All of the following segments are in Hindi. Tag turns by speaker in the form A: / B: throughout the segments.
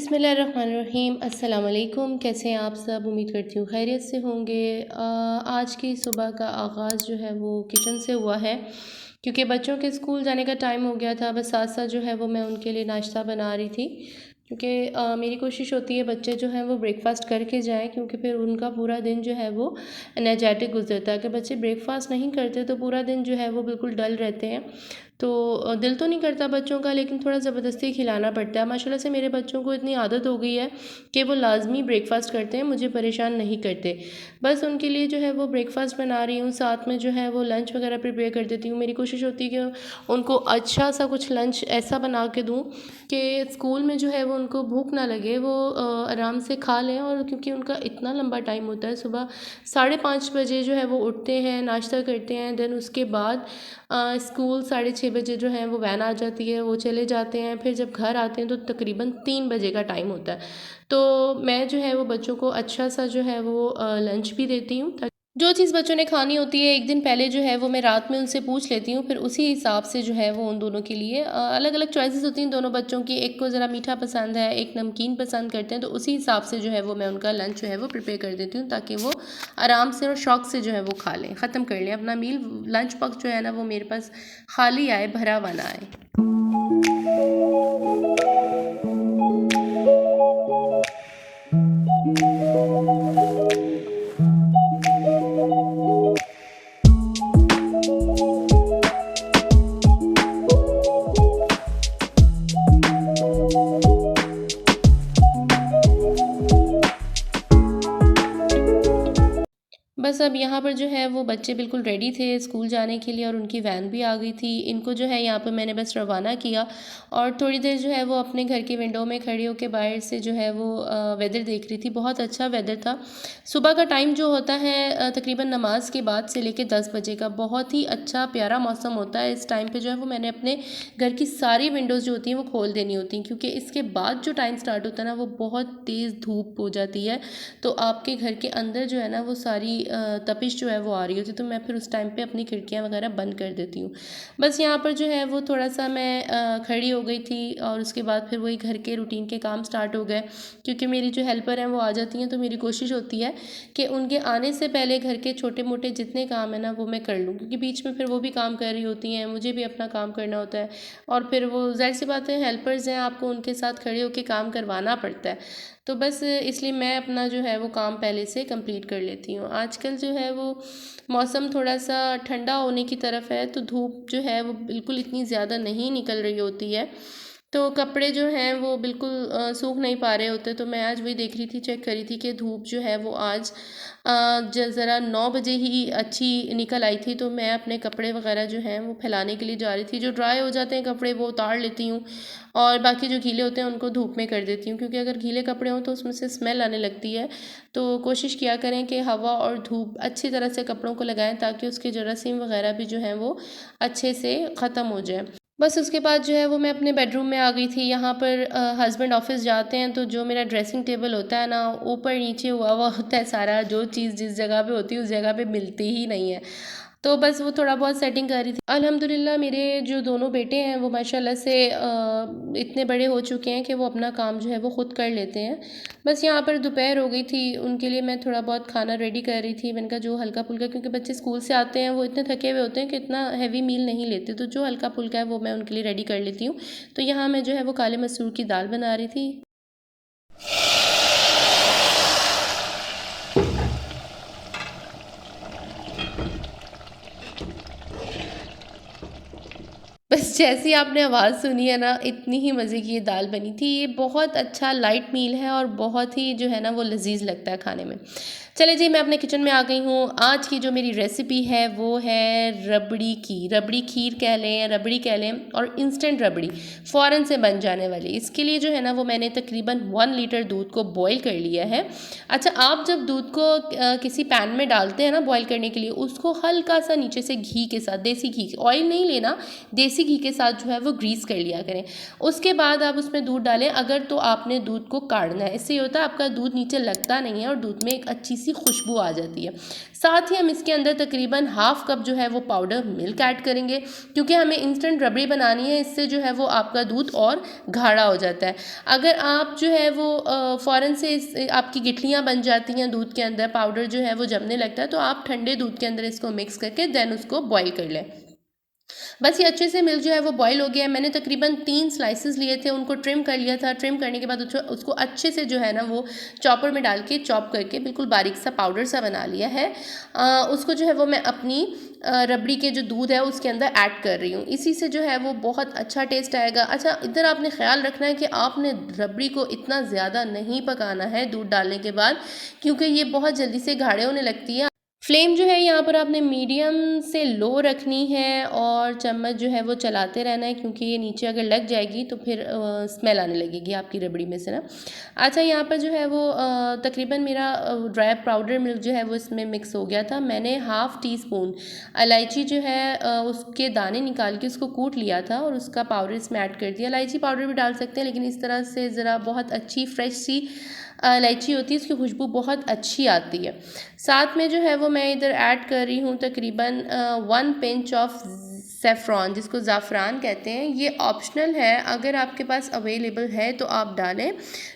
A: बिस्मिल्लाहिर्रहमानिर्रहीम। अस्सलाम वालेकुम। कैसे हैं आप सब? उम्मीद करती हूँ खैरियत से होंगे। आज की सुबह का आगाज़ जो है वो किचन से हुआ है, क्योंकि बच्चों के स्कूल जाने का टाइम हो गया था। बस साथ साथ जो है वो मैं उनके लिए नाश्ता बना रही थी, क्योंकि मेरी कोशिश होती है बच्चे जो हैं वो ब्रेकफ़ास्ट करके जाएँ, क्योंकि फिर उनका पूरा दिन जो है वो एनर्जेटिक गुजरता है। अगर बच्चे ब्रेकफ़ास्ट नहीं करते तो पूरा दिन जो है वो बिल्कुल डल रहते हैं। तो दिल तो नहीं करता बच्चों का, लेकिन थोड़ा ज़बरदस्ती खिलाना पड़ता है। माशाल्लाह से मेरे बच्चों को इतनी आदत हो गई है कि वो लाज़मी ब्रेकफ़ास्ट करते हैं, मुझे परेशान नहीं करते। बस उनके लिए जो है वो ब्रेकफ़ास्ट बना रही हूँ, साथ में जो है वो लंच वगैरह प्रिपेयर कर देती हूँ। मेरी कोशिश होती है कि उनको अच्छा सा कुछ लंच ऐसा बना के दूँ कि स्कूल में जो है वो उनको भूख ना लगे, वो आराम से खा लें। और क्योंकि उनका इतना लंबा टाइम होता है, सुबह 5:30 बजे जो है वो उठते हैं, नाश्ता करते हैं, देन उसके बाद स्कूल 6:30 बजे जो है वो वैन आ जाती है, वो चले जाते हैं। फिर जब घर आते हैं तो तकरीबन 3 बजे का टाइम होता है। तो मैं जो है वो बच्चों को अच्छा सा जो है वो लंच भी देती हूँ, ताकि जो चीज़ बच्चों ने खानी होती है एक दिन पहले जो है वो मैं रात में उनसे पूछ लेती हूँ। फिर उसी हिसाब से जो है वो उन दोनों के लिए अलग अलग चॉइसेस होती हैं दोनों बच्चों की। एक को ज़रा मीठा पसंद है, एक नमकीन पसंद करते हैं, तो उसी हिसाब से जो है वो मैं उनका लंच जो है वो प्रिपेयर कर देती हूँ, ताकि वो आराम से और शौक़ से जो है वो खा लें, ख़त्म कर लें अपना मील। लंच बॉक्स जो है ना वो मेरे पास खाली आए, भरा हुआ ना आए। बस अब यहाँ पर जो है वो बच्चे बिल्कुल रेडी थे स्कूल जाने के लिए, और उनकी वैन भी आ गई थी। इनको जो है यहाँ पर मैंने बस रवाना किया, और थोड़ी देर जो है वो अपने घर की विंडो में खड़ी होकर बाहर से जो है वो वेदर देख रही थी। बहुत अच्छा वेदर था। सुबह का टाइम जो होता है तकरीबन नमाज के बाद से लेकर 10 बजे का, बहुत ही अच्छा प्यारा मौसम होता है। इस टाइम पर जो है वो मैंने अपने घर की सारी विंडोज़ जो होती हैं वो खोल देनी होती हैं, क्योंकि इसके बाद जो टाइम स्टार्ट होता है ना वो बहुत तेज़ धूप हो जाती है। तो आपके घर के अंदर जो है ना वो सारी तपिश जो है वो आ रही होती है। तो मैं फिर उस टाइम पे अपनी खिड़कियाँ वगैरह बंद कर देती हूँ। बस यहाँ पर जो है वो थोड़ा सा मैं खड़ी हो गई थी, और उसके बाद फिर वही घर के रूटीन के काम स्टार्ट हो गए, क्योंकि मेरी जो हेल्पर हैं वो आ जाती हैं। तो मेरी कोशिश होती है कि उनके आने से पहले घर के छोटे मोटे जितने काम है ना वो मैं कर लूँ, क्योंकि बीच में फिर वो भी काम कर रही होती हैं, मुझे भी अपना काम करना होता है। और फिर वो ज़ाहिर सी बात है, हेल्पर्स हैं, आपको उनके साथ खड़े होकर काम करवाना पड़ता है। तो बस इसलिए मैं अपना जो है वो काम पहले से कंप्लीट कर लेती हूँ। आजकल जो है वो मौसम थोड़ा सा ठंडा होने की तरफ है, तो धूप जो है वो बिल्कुल इतनी ज़्यादा नहीं निकल रही होती है। तो कपड़े जो हैं वो बिल्कुल सूख नहीं पा रहे होते। तो मैं आज वही देख रही थी, चेक कर रही थी कि धूप जो है वो आज ज़रा 9 बजे ही अच्छी निकल आई थी। तो मैं अपने कपड़े वगैरह जो हैं वो फैलाने के लिए जा रही थी। जो ड्राई हो जाते हैं कपड़े वो उतार लेती हूँ, और बाकी जो गीले होते हैं उनको धूप में कर देती हूँ, क्योंकि अगर गीले कपड़े हों तो उसमें से स्मेल आने लगती है। तो कोशिश किया करें कि हवा और धूप अच्छी तरह से कपड़ों को लगाएं, ताकि उसके जरासीम वगैरह भी जो हैं वो अच्छे से ख़त्म हो जाए। बस उसके बाद जो है वो मैं अपने बेडरूम में आ गई थी। यहाँ पर हस्बैंड ऑफिस जाते हैं, तो जो मेरा ड्रेसिंग टेबल होता है ना, ऊपर नीचे हुआ हुआ होता है सारा। जो चीज़ जिस जगह पे होती है उस जगह पे मिलती ही नहीं है। तो बस वो थोड़ा बहुत सेटिंग कर रही थी। अल्हम्दुलिल्लाह मेरे जो दोनों बेटे हैं वो माशाल्लाह से इतने बड़े हो चुके हैं कि वो अपना काम जो है वो ख़ुद कर लेते हैं। बस यहाँ पर दोपहर हो गई थी, उनके लिए मैं थोड़ा बहुत खाना रेडी कर रही थी। मैंने कहा जो हल्का फुल्का, क्योंकि बच्चे स्कूल से आते हैं वो इतने थके हुए होते हैं कि इतना हैवी मील नहीं लेते, तो जो हल्का फुल्का है वो मैं उनके लिए रेडी कर लेती हूँ। तो यहाँ मैं जो है वो काले मसूर की दाल बना रही थी। बस जैसी आपने आवाज़ सुनी है ना, इतनी ही मज़े की ये दाल बनी थी। ये बहुत अच्छा लाइट मील है, और बहुत ही जो है ना वो लज़ीज़ लगता है खाने में। चलिए जी, मैं अपने किचन में आ गई हूँ। आज की जो मेरी रेसिपी है वो है रबड़ी की। रबड़ी खीर कह लें, रबड़ी कह लें, और इंस्टेंट रबड़ी, फ़ौरन से बन जाने वाली। इसके लिए जो है ना वो मैंने तकरीबन 1 लीटर दूध को बॉईल कर लिया है। अच्छा, आप जब दूध को किसी पैन में डालते हैं ना बॉईल करने के लिए, उसको हल्का सा नीचे से घी के साथ, देसी घी, ऑयल नहीं लेना, देसी घी के साथ जो है वो ग्रीस कर लिया करें। उसके बाद आप उसमें दूध डालें, अगर तो आपने दूध को काढ़ना है। इससे ये होता है आपका दूध नीचे लगता नहीं है, और दूध में एक अच्छी सी सी खुशबू आ जाती है। साथ ही हम इसके अंदर तकरीबन हाफ़ कप जो है वो पाउडर मिल्क ऐड करेंगे, क्योंकि हमें इंस्टेंट रबड़ी बनानी है। इससे जो है वो आपका दूध और गाढ़ा हो जाता है। अगर आप जो है वो फ़ौरन से आपकी गिठलियाँ बन जाती हैं दूध के अंदर, पाउडर जो है वो जमने लगता है, तो आप ठंडे दूध के अंदर इसको मिक्स करके देन उसको बॉईल कर लें। बस ये अच्छे से मिल्क जो है वो बॉईल हो गया है। मैंने तकरीबन 3 स्लाइसेस लिए थे, उनको ट्रिम कर लिया था। ट्रिम करने के बाद उसको अच्छे से जो है ना वो चॉपर में डाल के चॉप करके बिल्कुल बारीक सा पाउडर सा बना लिया है। उसको जो है वो मैं अपनी रबड़ी के जो दूध है उसके अंदर ऐड कर रही हूँ। इसी से जो है वो बहुत अच्छा टेस्ट आएगा। अच्छा, इधर आपने ख्याल रखना है कि आपने रबड़ी को इतना ज़्यादा नहीं पकाना है दूध डालने के बाद, क्योंकि ये बहुत जल्दी से गाढ़े होने लगती है। फ्लेम जो है यहाँ पर आपने मीडियम से लो रखनी है और चम्मच जो है वो चलाते रहना है, क्योंकि ये नीचे अगर लग जाएगी तो फिर स्मेल आने लगेगी आपकी रबड़ी में से ना। अच्छा, यहाँ पर जो है वो तकरीबन मेरा ड्राई पाउडर मिल्क जो है वो इसमें मिक्स हो गया था। मैंने हाफ़ टी स्पून इलायची जो है उसके दाने निकाल के उसको कूट लिया था और उसका पाउडर इसमें ऐड कर दिया। इलायची पाउडर भी डाल सकते हैं, लेकिन इस तरह से ज़रा बहुत अच्छी फ्रेश सी इलायची होती है, उसकी खुशबू बहुत अच्छी आती है। साथ में जो है वो मैं इधर ऐड कर रही हूँ तकरीबन 1 पिंच ऑफ सेफ्रॉन, जिसको ज़ाफ़रान कहते हैं। ये ऑप्शनल है, अगर आपके पास अवेलेबल है तो आप डालें,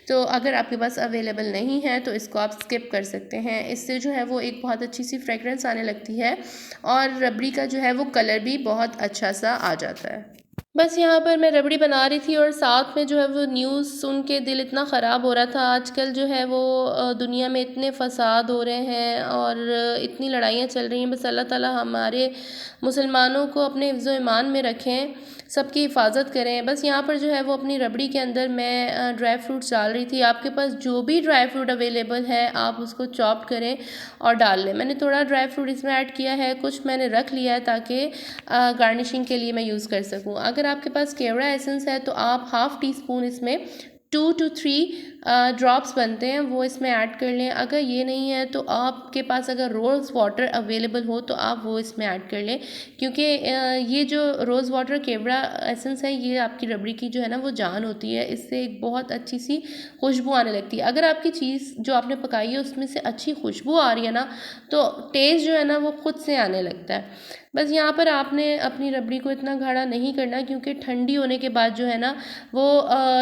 A: तो अगर आपके पास अवेलेबल नहीं है तो इसको आप स्किप कर सकते हैं। इससे जो है वो एक बहुत अच्छी सी फ्रेगरेंस आने लगती है और रबड़ी का जो है वो कलर भी बहुत अच्छा सा आ जाता है। बस यहाँ पर मैं रबड़ी बना रही थी और साथ में जो है वो न्यूज़ सुन के दिल इतना ख़राब हो रहा था। आजकल जो है वो दुनिया में इतने फ़साद हो रहे हैं और इतनी लड़ाइयाँ चल रही हैं। बस अल्लाह ताला हमारे मुसलमानों को अपने हिफ्ज़ व ईमान में रखें, सबकी हिफाजत करें। बस यहाँ पर जो है वो अपनी रबड़ी के अंदर मैं ड्राई फ्रूट्स डाल रही थी। आपके पास जो भी ड्राई फ्रूट अवेलेबल है आप उसको चॉप करें और डाल लें। मैंने थोड़ा ड्राई फ्रूट इसमें ऐड किया है, कुछ मैंने रख लिया है ताकि गार्निशिंग के लिए मैं यूज़ कर सकूँ। अगर आपके पास केवड़ा एसेंस है तो आप हाफ़ टी स्पून इसमें 2 to 3 ड्रॉप्स बनते हैं वो इसमें ऐड कर लें। अगर ये नहीं है तो आपके पास अगर रोज़ वाटर अवेलेबल हो तो आप वो इसमें ऐड कर लें, क्योंकि ये जो रोज़ वाटर केवड़ा एसेंस है ये आपकी रबड़ी की जो है ना वो जान होती है। इससे एक बहुत अच्छी सी खुशबू आने लगती है। अगर आपकी चीज़ जो आपने पकाई है उसमें से अच्छी खुशबू आ रही है ना, तो टेस्ट जो है ना वो खुद से आने लगता है। बस यहाँ पर आपने अपनी रबड़ी को इतना गाढ़ा नहीं करना, क्योंकि ठंडी होने के बाद जो है ना वो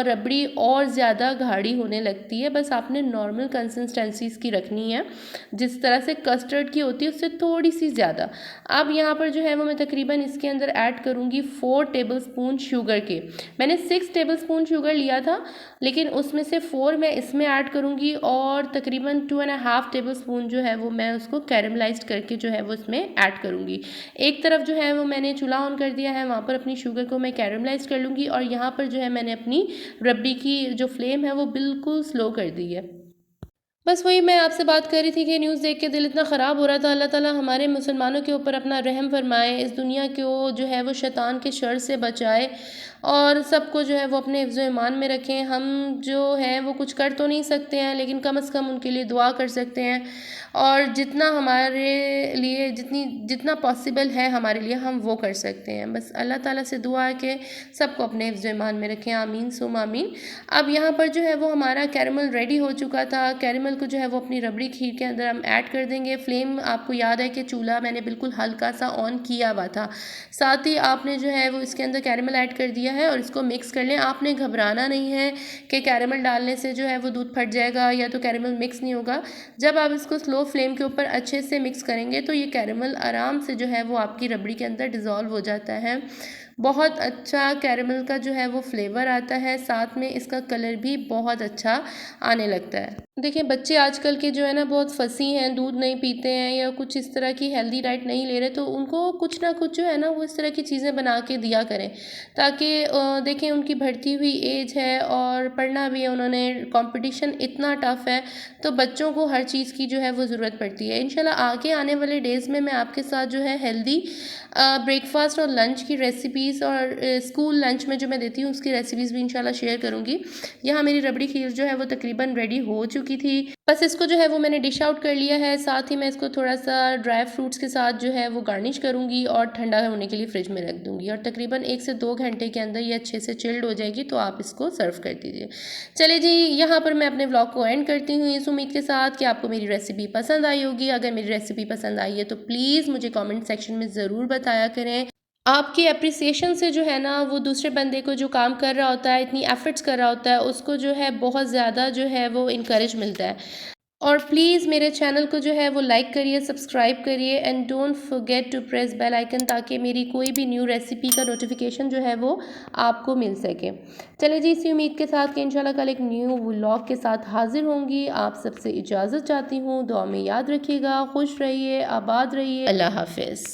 A: रबड़ी और ज़्यादा गाढ़ी होने लगती है। बस आपने नॉर्मल कंसिस्टेंसीज़ की रखनी है, जिस तरह से कस्टर्ड की होती है उससे थोड़ी सी ज़्यादा। अब यहाँ पर जो है वो मैं तकरीबन इसके अंदर ऐड करूँगी 4 टेबलस्पून शुगर के। मैंने 6 टेबलस्पून शुगर लिया था, लेकिन उसमें से 4 मैं इसमें ऐड करूँगी और तकरीबन 2.5 टेबलस्पून जो है वो मैं उसको कैरमलाइज्ड करके जो है वो इसमें ऐड करूँगी। एक तरफ जो है वो मैंने चूल्हा ऑन कर दिया है, वहाँ पर अपनी शुगर को मैं कैरमलाइज़ कर लूँगी और यहाँ पर जो है मैंने अपनी रबड़ी की जो फ्लेम है वो बिल्कुल स्लो कर दी है। बस वही मैं आपसे बात कर रही थी कि न्यूज़ देख के दिल इतना ख़राब हो रहा था। अल्लाह ताला हमारे मुसलमानों के ऊपर अपना रहम फरमाए, इस दुनिया को जो है वो शैतान के शर से बचाए और सबको जो है वो अपने हिफ्ज़ ईमान में रखें। हम जो हैं वो कुछ कर तो नहीं सकते हैं, लेकिन कम से कम उनके लिए दुआ कर सकते हैं और जितना हमारे लिए जितना पॉसिबल है हमारे लिए हम वो कर सकते हैं। बस अल्लाह ताला से दुआ है कि सबको अपने हिफ्ज़ ईमान में रखें, आमीन सुम आमीन। अब यहाँ पर जो है वो हमारा कैरमल रेडी हो चुका था। कैरमल को जो है वो अपनी रबड़ी खीर के अंदर हम ऐड कर देंगे। फ्लेम आपको याद है कि चूल्हा मैंने बिल्कुल हल्का सा ऑन किया हुआ था। साथ ही आपने जो है वो इसके अंदर कैरमल ऐड कर दिया है और इसको मिक्स कर लें। आपने घबराना नहीं है कि कैरमल डालने से जो है वो दूध फट जाएगा या तो कैरमल मिक्स नहीं होगा। जब आप इसको स्लो फ्लेम के ऊपर अच्छे से मिक्स करेंगे तो ये कैरमल आराम से जो है वो आपकी रबड़ी के अंदर डिज़ोल्व हो जाता है। बहुत अच्छा कैरमल का जो है वो फ्लेवर आता है, साथ में इसका कलर भी बहुत अच्छा आने लगता है। देखिए, बच्चे आजकल के जो है ना बहुत फसी हैं, दूध नहीं पीते हैं या कुछ इस तरह की हेल्दी डाइट नहीं ले रहे, तो उनको कुछ ना कुछ जो है ना वो इस तरह की चीज़ें बना के दिया करें, ताकि देखें उनकी बढ़ती हुई एज है और पढ़ना भी है उन्होंने, कंपटीशन इतना टफ़ है, तो बच्चों को हर चीज़ की जो है वो ज़रूरत पड़ती है। इंशाल्लाह आगे आने वाले डेज़ में मैं आपके साथ जो है हेल्दी ब्रेकफास्ट और लंच की रेसिपीज़ रेसिपीज़ और स्कूल लंच में जो मैं देती हूँ उसकी रेसिपीज़ भी इंशाल्लाह शेयर करूँगी। यहाँ मेरी रबड़ी खीर जो है वो तकरीबन रेडी हो चुकी थी, बस इसको जो है वो मैंने डिश आउट कर लिया है। साथ ही मैं इसको थोड़ा सा ड्राई फ्रूट्स के साथ जो है वो गार्निश करूँगी और ठंडा होने के लिए फ्रिज में रख दूँगी, और तकरीबन 1 से 2 घंटे के अंदर ये अच्छे से चिल्ड हो जाएगी, तो आप इसको सर्व कर दीजिए। चलिए जी, यहाँ पर मैं अपने व्लॉग को एंड करती हूँ इस उम्मीद के साथ कि आपको मेरी रेसिपी पसंद आई होगी। अगर मेरी रेसिपी पसंद आई है तो प्लीज़ मुझे कमेंट सेक्शन में ज़रूर बताया करें। आपकी एप्रिसिएशन से जो है ना, वो दूसरे बंदे को जो काम कर रहा होता है, इतनी एफर्ट्स कर रहा होता है, उसको जो है बहुत ज़्यादा जो है वो इनकरेज मिलता है। और प्लीज़ मेरे चैनल को जो है वो लाइक करिए, सब्सक्राइब करिए, and don't forget to press bell icon, ताकि मेरी कोई भी न्यू रेसिपी का नोटिफिकेशन जो है वो आपको मिल सके। चलिए जी, इसी उम्मीद के साथ कि इंशाल्लाह कल एक न्यू व्लॉग के साथ हाजिर होंगी। आप सबसे इजाज़त चाहती हूँ। दुआ में याद रखिएगा, खुश रहिए, आबाद रहिए। अल्लाह हाफिज़।